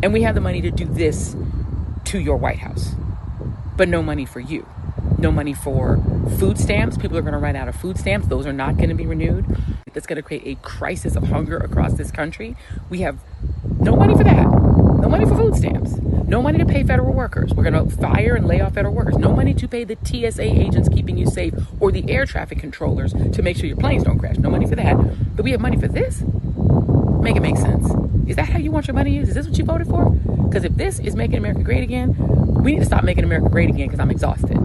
And we have the money to do this to your White House, but no money for you. No money for food stamps. People are going to run out of food stamps. Those are not going to be renewed. That's going to create a crisis of hunger across this country. We have no money for that. No money for food stamps. No money to pay federal workers. We're going to fire and lay off federal workers. No money to pay the TSA agents keeping you safe or the air traffic controllers to make sure your planes don't crash. No money for that. But we have money for this? Make it make sense. Is that how you want your money used? Is this what you voted for? Because if this is making America great again, we need to stop making America great again because I'm exhausted.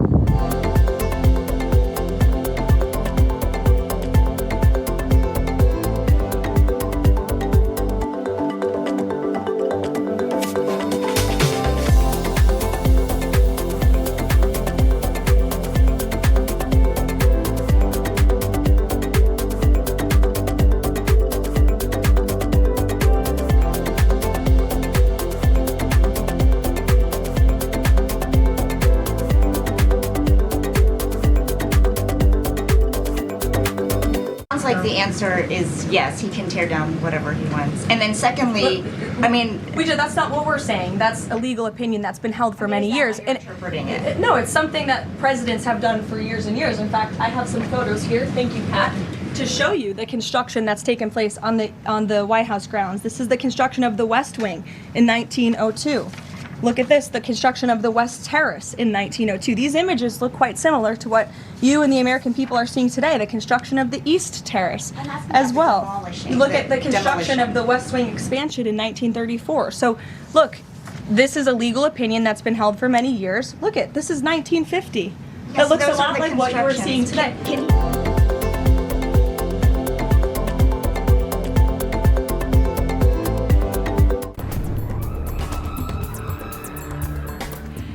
Like the answer is yes, he can tear down whatever he wants. And then secondly, that's not what we're saying. That's a legal opinion that's been held for many years. And interpreting it. No, it's something that presidents have done for years and years. In fact, I have some photos here. Thank you, Pat, to show you the construction that's taken place on the White House grounds. This is the construction of the West Wing in 1902. Look at this, the construction of the West Terrace in 1902. These images look quite similar to what you and the American people are seeing today, the construction of the East Terrace as well. Look at the construction of the West Wing expansion in 1934. So look, this is a legal opinion that's been held for many years. Look at, this is 1950. It looks a lot like what you were seeing today.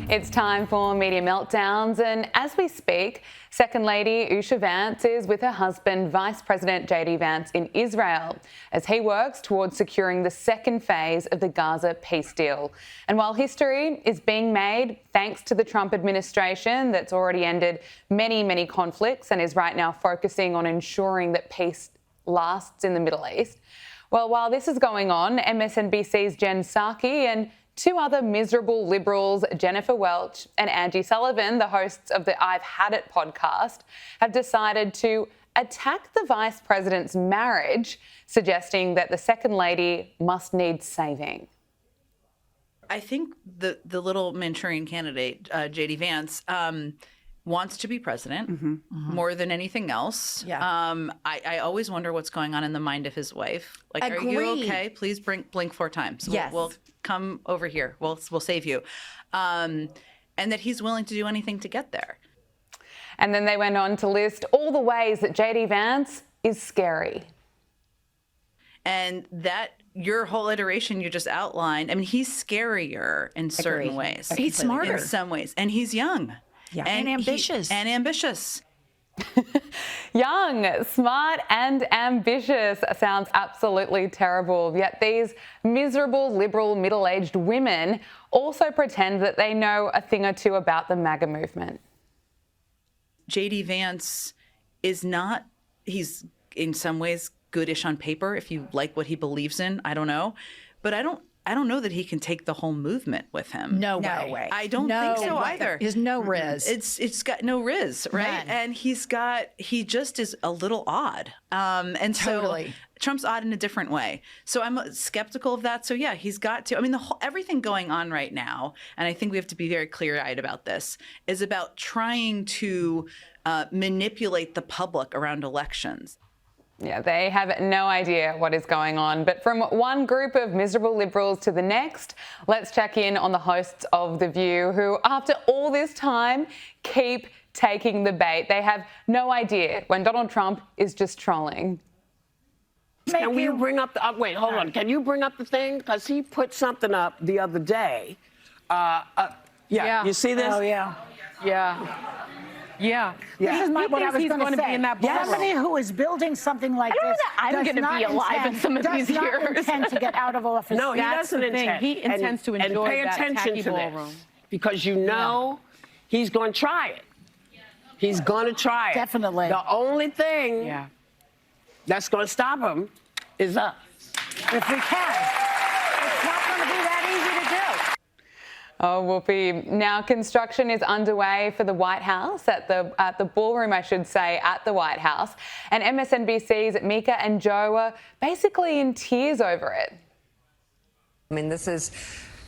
It's time for Media Meltdowns, and as we speak, Second Lady Usha Vance is with her husband, Vice President J.D. Vance, in Israel as he works towards securing the second phase of the Gaza peace deal. And while history is being made thanks to the Trump administration that's already ended many, many conflicts and is right now focusing on ensuring that peace lasts in the Middle East, well, while this is going on, MSNBC's Jen Psaki and two other miserable Liberals, Jennifer Welch and Angie Sullivan, the hosts of the I've Had It podcast, have decided to attack the Vice President's marriage, suggesting that the Second Lady must need saving. I think the little Manchurian candidate, J.D. Vance, wants to be president more than anything else. Yeah. I always wonder what's going on in the mind of his wife. Like, are you okay? Please blink 4 times. Yes. We'll come over here. We'll save you. And that he's willing to do anything to get there. And then they went on to list all the ways that J.D. Vance is scary. And that your whole iteration you just outlined, I mean, he's scarier in certain ways. He's smarter. In some ways. And he's young. Yeah. And ambitious. Young, smart and ambitious sounds absolutely terrible. Yet these miserable, liberal, middle-aged women also pretend that they know a thing or two about the MAGA movement. J.D. Vance is not, he's in some ways goodish on paper if you like what he believes in. I don't know. But I don't know that he can take the whole movement with him. No way. I don't think so either. There's no riz. It's got no riz, right? None. And he just is a little odd. And Totally. so Trump's odd in a different way. So I'm skeptical of that. So yeah, he's got to. I mean, everything going on right now, and I think we have to be very clear-eyed about this, is about trying to manipulate the public around elections. Yeah, they have no idea what is going on. But from one group of miserable Liberals to the next, let's check in on the hosts of The View, who, after all this time, keep taking the bait. They have no idea when Donald Trump is just trolling. Can we bring up the, wait, hold on. Can you bring up the thing? Because he put something up the other day. Yeah, you see this? Oh, yeah. Yeah. This is what I was he's going to say. be in that ballroom. Somebody who is building something like this I'm going to be alive in some of these years. Does not intend to get out of office. No, he doesn't intend. He intends to enjoy pay that attention tacky to ballroom. this, because you know he's going to try it. He's going to try it. Definitely. The only thing that's going to stop him is us. If we can. It's not going to be that easy to Oh, Whoopi. Now, construction is underway for the White House, at the ballroom, I should say, at the White House. And MSNBC's Mika and Joe are basically in tears over it. I mean, this is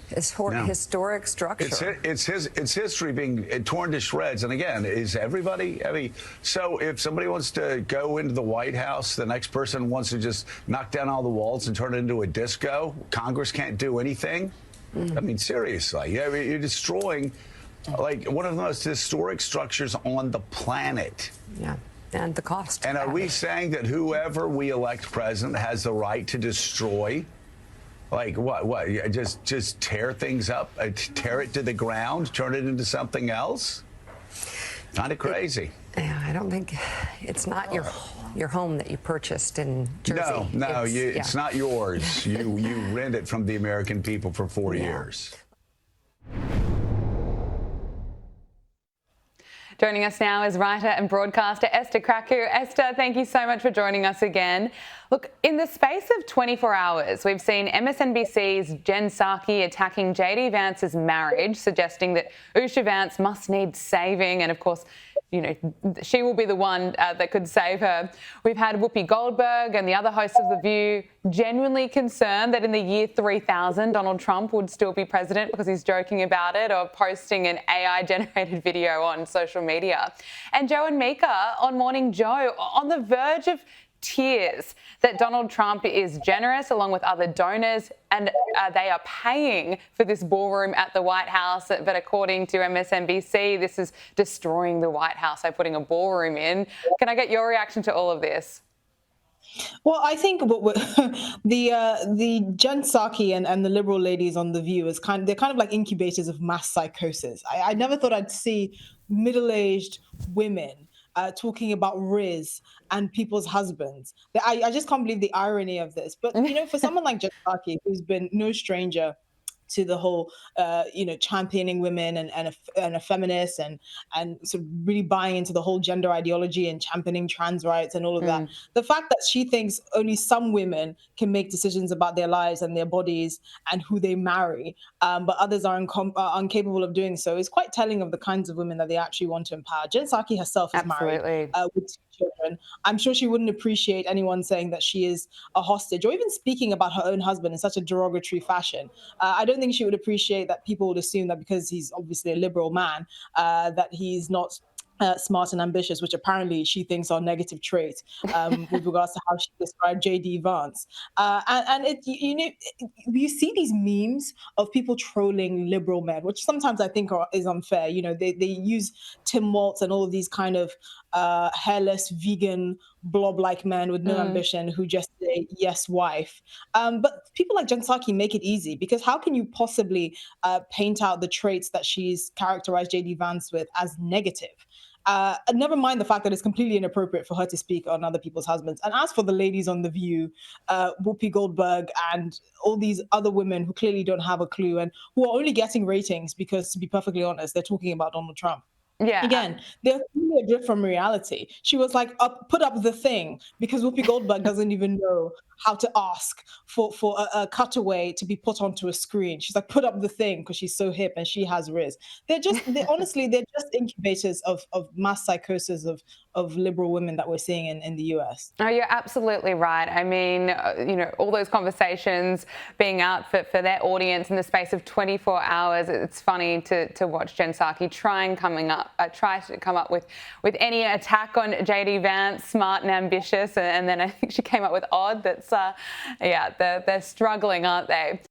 historic structure. It's history being torn to shreds. And again, is everybody? I mean, so if somebody wants to go into the White House, the next person wants to just knock down all the walls and turn it into a disco. Congress can't do anything. I mean, seriously, you're destroying like one of the most historic structures on the planet. Yeah. And the cost. And are we saying that whoever we elect president has the right to destroy? Like what? Just tear things up, tear it to the ground, turn it into something else? Kind of crazy. I don't think it's not your home that you purchased in Jersey. No, it's not yours. You rent it from the American people for 4 years. Joining us now is writer and broadcaster Esther Kraku. Esther, thank you so much for joining us again. Look, in the space of 24 hours, we've seen MSNBC's Jen Psaki attacking JD Vance's marriage, suggesting that Usha Vance must need saving. And of course, you know, she will be the one that could save her. We've had Whoopi Goldberg and the other hosts of The View genuinely concerned that in the year 3000, Donald Trump would still be president because he's joking about it or posting an AI-generated video on social media. And Joe and Mika on Morning Joe on the verge of tears that Donald Trump is generous along with other donors and they are paying for this ballroom at the White House. But according to MSNBC, this is destroying the White House by putting a ballroom in. Can I get your reaction to all of this? Well, I think the Jen Psaki and the liberal ladies on The View is they're kind of like incubators of mass psychosis. I never thought I'd see middle-aged women talking about Riz and people's husbands. I just can't believe the irony of this. But, you know, for someone like Joe Scarborough, who's been no stranger to the whole, championing women and a feminist and sort of really buying into the whole gender ideology and championing trans rights and all of that. The fact that she thinks only some women can make decisions about their lives and their bodies and who they marry, but others are incapable of doing so is quite telling of the kinds of women that they actually want to empower. Jen Psaki herself is married with 2 children. I'm sure she wouldn't appreciate anyone saying that she is a hostage or even speaking about her own husband in such a derogatory fashion. I don't think she would appreciate that people would assume that because he's obviously a liberal man, that he's not smart and ambitious, which apparently she thinks are negative traits with regards to how she described JD Vance. You see these memes of people trolling liberal men, which sometimes I think is unfair. You know, they use Tim Walz and all of these kind of hairless, vegan, blob-like men with no ambition who just say, yes, wife. But people like Jen Psaki make it easy because how can you possibly paint out the traits that she's characterized JD Vance with as negative? Never mind the fact that it's completely inappropriate for her to speak on other people's husbands. And as for the ladies on The View, Whoopi Goldberg and all these other women who clearly don't have a clue and who are only getting ratings because, to be perfectly honest, they're talking about Donald Trump. Yeah. Again, they're really adrift from reality. She was like, put up the thing, because Whoopi Goldberg doesn't even know how to ask for a cutaway to be put onto a screen. She's like, put up the thing, because she's so hip and she has Riz. Honestly, they're just incubators of mass psychosis of liberal women that we're seeing in the US. Oh, you're absolutely right. I mean, all those conversations being out for their audience in the space of 24 hours, it's funny to watch Jen Psaki try to come up with any attack on JD Vance, smart and ambitious, and then I think she came up with odd. That's they're struggling, aren't they?